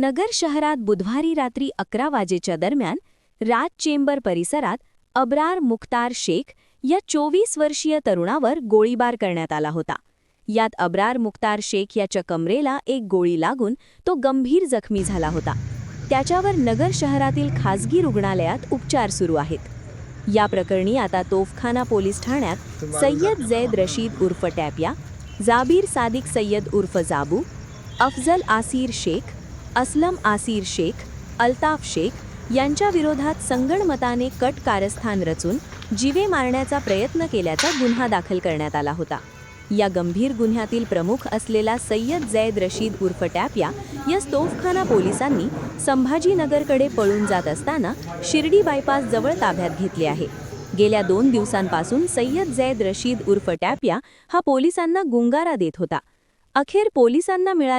नगर शहरात बुधवारी रात्री 11 वाजेच्या दरम्यान राज चेंबर परिसरात अब्रार मुख्तार शेख या 24 वर्षीय तरुणावर गोळीबार करण्यात आला होता. यात अब्रार मुख्तार शेख याच्या कमरेला एक गोळी लागून तो गंभीर जखमी झाला होता. त्याच्यावर नगर शहरातील खासगी रुग्णालयात उपचार सुरू आहेत. या प्रकरणी आता तोफखाना पोलीस ठाण्यात सय्यद जैद रशीद उर्फ टॅपिया, जाबीर सादिक सय्यद उर्फ जाबू, अफजल आसिर शेख, असलम आसिर शेख, अल्ताफ शेख यांच्या विरोधात संगणमताने कट कारस्थान रचून जीवे मारण्याचा प्रयत्न केल्याचा गुन्हा दाखल करण्यात आला होता. या गंभीर गुन्ह्यातील प्रमुख असलेला सय्यद जैद रशीद उर्फ टॅपिया या तोफखाना पोलिसांनी संभाजीनगरकडे पळून जात असताना शिर्डी बायपास जवळ ताब्यात घेतले आहे. गेल्या 2 दिवसांपासून सय्यद जैद रशीद उर्फ टॅपिया हा पोलिसांना गुंगारा देत होता. अखेर पोलिसांना मिळालेल्या